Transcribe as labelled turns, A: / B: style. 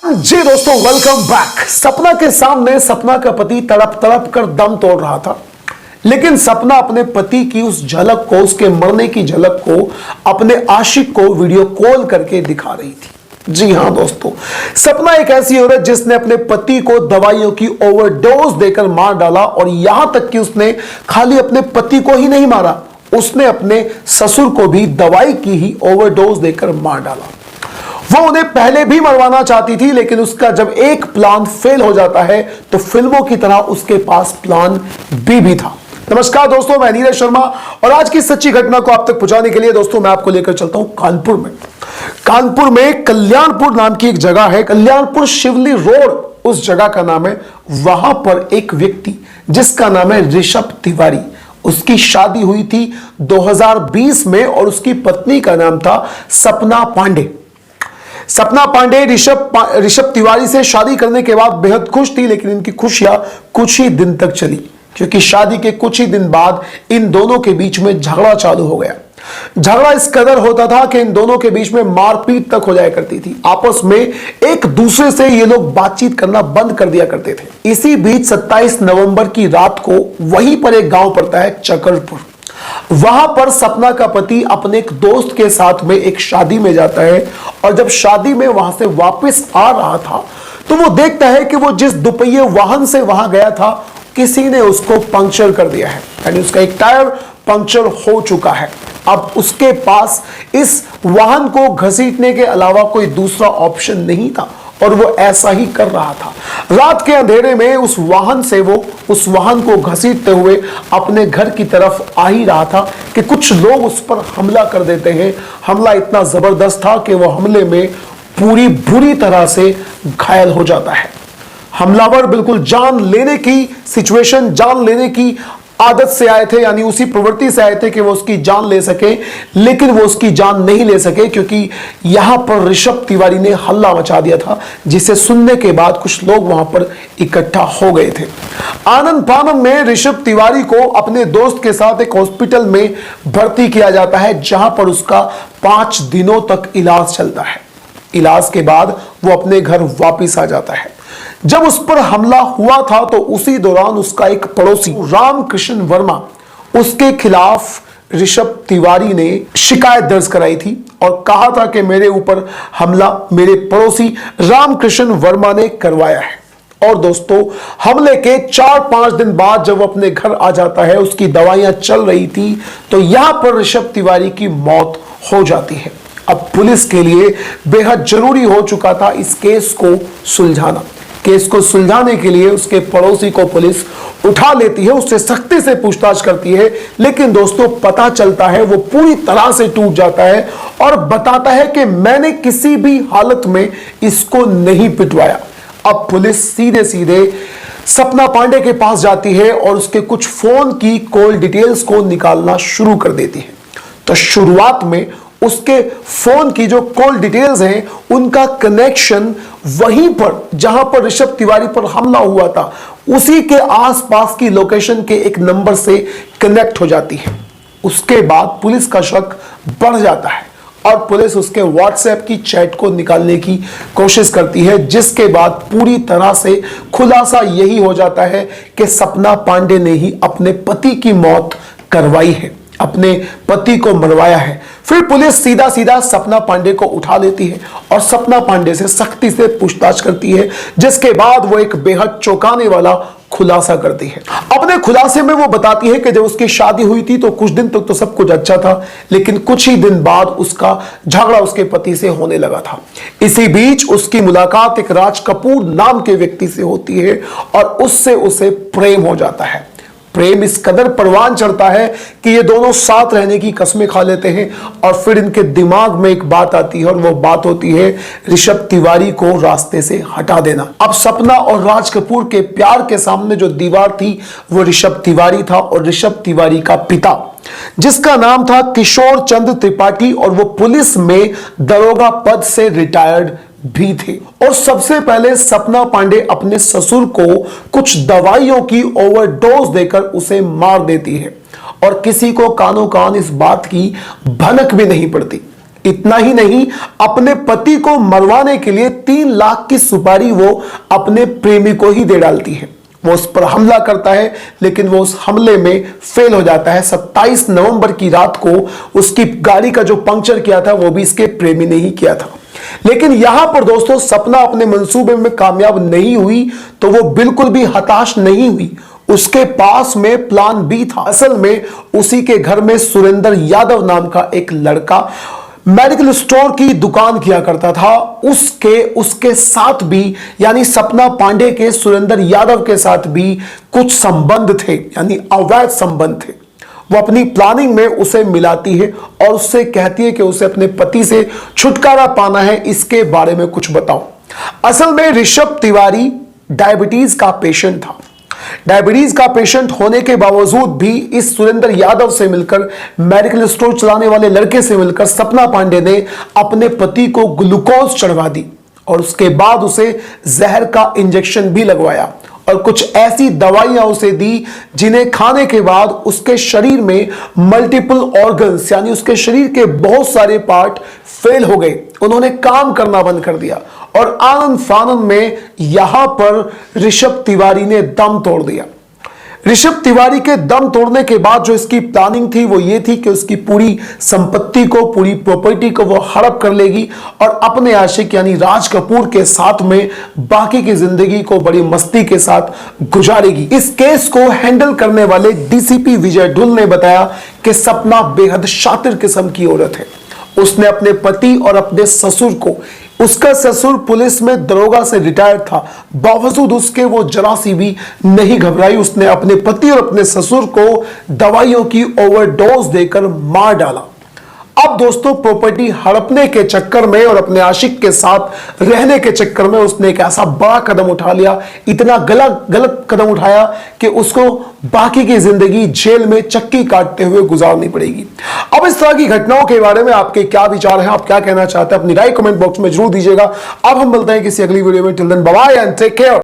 A: जी दोस्तों, welcome back. सपना के सामने सपना का पति तड़प तड़प कर दम तोड़ रहा था, लेकिन सपना अपने पति की उस झलक को, उसके मरने की झलक को अपने आशिक को वीडियो कॉल करके दिखा रही थी। जी हां दोस्तों, सपना एक ऐसी औरत जिसने अपने पति को दवाइयों की ओवरडोज देकर मार डाला, और यहां तक कि उसने खाली अपने पति को ही नहीं मारा, उसने अपने ससुर को भी दवाई की ही ओवरडोज देकर मार डाला। वो उन्हें पहले भी मरवाना चाहती थी, लेकिन उसका जब एक प्लान फेल हो जाता है तो फिल्मों की तरह उसके पास प्लान बी भी था। नमस्कार दोस्तों, मैं नीरज शर्मा, और आज की सच्ची घटना को आप तक पहुंचाने के लिए दोस्तों मैं आपको लेकर चलता हूं कानपुर में। कानपुर में कल्याणपुर नाम की एक जगह है, कल्याणपुर शिवली रोड उस जगह का नाम है। वहां पर एक व्यक्ति जिसका नाम है ऋषभ तिवारी, उसकी शादी हुई थी 2020 में, और उसकी पत्नी का नाम था सपना पांडे। सपना पांडे ऋषभ तिवारी से शादी करने के बाद बेहद खुश थी, लेकिन इनकी खुशियां कुछ ही दिन तक चली, क्योंकि शादी के कुछ ही दिन बाद इन दोनों के बीच में झगड़ा चालू हो गया। झगड़ा इस कदर होता था कि इन दोनों के बीच में मारपीट तक हो जाया करती थी। आपस में एक दूसरे से ये लोग बातचीत करना बंद कर दिया करते थे। इसी बीच 27 नवंबर की रात को वहीं पर एक गांव पड़ता है चकरपुर, वहां पर सपना का पति अपने एक दोस्त के साथ में एक शादी में जाता है, और जब शादी में वहां से वापस आ रहा था तो वो देखता है कि वो जिस दुपहिए वाहन से वहां गया था, किसी ने उसको पंक्चर कर दिया है, यानी उसका एक टायर पंक्चर हो चुका है। अब उसके पास इस वाहन को घसीटने के अलावा कोई दूसरा ऑप्शन नहीं था, और वो ऐसा ही कर रहा था। रात के अंधेरे में उस वाहन से वो उस वाहन को घसीटते हुए अपने घर की तरफ आ ही रहा था कि कुछ लोग उस पर हमला कर देते हैं। हमला इतना जबरदस्त था कि वो हमले में पूरी बुरी तरह से घायल हो जाता है। हमलावर बिल्कुल जान लेने की सिचुएशन, जान लेने की आदत से आए थे, यानी उसी प्रवृत्ति से आए थे कि वो उसकी जान ले सके, लेकिन वो उसकी जान नहीं ले सके, क्योंकि यहां पर ऋषभ तिवारी ने हल्ला मचा दिया था, जिसे सुनने के बाद कुछ लोग वहां पर इकट्ठा हो गए थे। आनंद फानन में ऋषभ तिवारी को अपने दोस्त के साथ एक हॉस्पिटल में भर्ती किया जाता है, जहां पर उसका 5 दिनों तक इलाज चलता है। इलाज के बाद वो अपने घर वापिस आ जाता है। जब उस पर हमला हुआ था तो उसी दौरान उसका एक पड़ोसी रामकृष्ण वर्मा, उसके खिलाफ ऋषभ तिवारी ने शिकायत दर्ज कराई थी और कहा था कि मेरे ऊपर हमला मेरे पड़ोसी रामकृष्ण वर्मा ने करवाया है। और दोस्तों, हमले के 4-5 दिन बाद जब वो अपने घर आ जाता है, उसकी दवाइयां चल रही थी, तो यहां पर ऋषभ तिवारी की मौत हो जाती है। अब पुलिस के लिए बेहद जरूरी हो चुका था इस केस को सुलझाना। केस को सुलझाने के लिए उसके पड़ोसी को पुलिस उठा लेती है, उससे सख्ती से पूछताछ करती है, लेकिन दोस्तों पता चलता है वो पूरी तरह से टूट जाता है और बताता है कि मैंने किसी भी हालत में इसको नहीं पिटवाया। अब पुलिस सीधे सीधे सपना पांडे के पास जाती है और उसके कुछ फोन की कॉल डिटेल्स को निकालना शुरू कर देती है। तो शुरुआत में उसके फोन की जो कॉल डिटेल्स हैं, उनका कनेक्शन वहीं पर जहां पर ऋषभ तिवारी पर हमला हुआ था, उसी के आसपास की लोकेशन के एक नंबर से कनेक्ट हो जाती है। उसके बाद पुलिस का शक बढ़ जाता है और पुलिस उसके व्हाट्सएप की चैट को निकालने की कोशिश करती है, जिसके बाद पूरी तरह से खुलासा यही हो जाता है कि सपना पांडे ने ही अपने पति की मौत करवाई है, अपने पति को मरवाया है। फिर पुलिस सीधा सीधा सपना पांडे को उठा लेती है और सपना पांडे से सख्ती से पूछताछ करती है, जिसके बाद वो एक बेहद चौंकाने वाला खुलासा करती है। अपने खुलासे में वो बताती है कि जब उसकी शादी हुई थी तो कुछ दिन तक तो सब कुछ अच्छा था, लेकिन कुछ ही दिन बाद उसका झगड़ा उसके पति से होने लगा था। इसी बीच उसकी मुलाकात एक राज कपूर नाम के व्यक्ति से होती है और उससे उसे प्रेम हो जाता है। प्रेम इस कदर परवान चढ़ता है कि ये दोनों साथ रहने की कस्में खा लेते हैं, और फिर इनके दिमाग में एक बात आती है, और वो बात होती है ऋषभ तिवारी को रास्ते से हटा देना। अब सपना और राज कपूर के प्यार के सामने जो दीवार थी वो ऋषभ तिवारी था, और ऋषभ तिवारी का पिता जिसका नाम था किशोर चंद्र त्रिपाठी, और वो पुलिस में दरोगा पद से रिटायर्ड भी थे। और सबसे पहले सपना पांडे अपने ससुर को कुछ दवाइयों की ओवरडोज देकर उसे मार देती है, और किसी को कानो कान इस बात की भनक भी नहीं पड़ती। इतना ही नहीं, अपने पति को मरवाने के लिए 3 लाख की सुपारी वो अपने प्रेमी को ही दे डालती है। वो उस पर हमला करता है, लेकिन वो उस हमले में फेल हो जाता है। 27 नवंबर की रात को उसकी गाड़ी का जो पंक्चर किया था वो भी इसके प्रेमी ने ही किया था। लेकिन यहां पर दोस्तों सपना अपने मंसूबे में कामयाब नहीं हुई तो वो बिल्कुल भी हताश नहीं हुई। उसके पास में प्लान बी था। असल में उसी के घर में सुरेंद्र यादव नाम का एक लड़का मेडिकल स्टोर की दुकान किया करता था। उसके साथ भी, यानी सपना पांडे के सुरेंद्र यादव के साथ भी कुछ संबंध थे, यानी अवैध संबंध थे। वो अपनी प्लानिंग में उसे मिलाती है और उससे कहती है कि उसे अपने पति से छुटकारा पाना है, इसके बारे में कुछ बताओ। असल में ऋषभ तिवारी डायबिटीज का पेशेंट था। डायबिटीज का पेशेंट होने के बावजूद भी इस सुरेंद्र यादव से मिलकर, मेडिकल स्टोर चलाने वाले लड़के से मिलकर सपना पांडे ने अपने पति को ग्लूकोज चढ़वा दी और उसके बाद उसे जहर का इंजेक्शन भी लगवाया और कुछ ऐसी दवाइयां उसे दी जिन्हें खाने के बाद उसके शरीर में मल्टीपल ऑर्गन्स, यानी उसके शरीर के बहुत सारे पार्ट फेल हो गए। उन्होंने काम करना बंद कर दिया और आनंद फानंद में यहां पर ऋषभ तिवारी ने दम तोड़ दिया। ऋषभ तिवारी के दम तोड़ने के बाद जो इसकी प्लानिंग थी वो ये थी कि उसकी पूरी संपत्ति को, पूरी प्रॉपर्टी को वो हड़प कर लेगी और अपने आशिक यानी राज कपूर के साथ में बाकी की जिंदगी को बड़ी मस्ती के साथ गुजारेगी। इस केस को हैंडल करने वाले डीसीपी विजय ढुल ने बताया कि सपना बेहद शातिर किस्म की औरत है। उसने अपने पति और अपने ससुर को, उसका ससुर पुलिस में दरोगा से रिटायर्ड था, बावजूद उसके वो जरा सी भी नहीं घबराई। उसने अपने पति और अपने ससुर को दवाइयों की ओवरडोज देकर मार डाला। अब दोस्तों प्रॉपर्टी हड़पने के चक्कर में और अपने आशिक के साथ रहने के चक्कर में उसने एक ऐसा बड़ा कदम उठा लिया, इतना गलत कदम उठाया कि उसको बाकी की जिंदगी जेल में चक्की काटते हुए गुजारनी पड़ेगी। अब इस तरह की घटनाओं के बारे में आपके क्या विचार हैं, आप क्या कहना चाहते हैं, अपनी राय कमेंट बॉक्स में जरूर दीजिएगा। अब हम मिलते हैं किसी अगली वीडियो में। Till then bye bye and take care.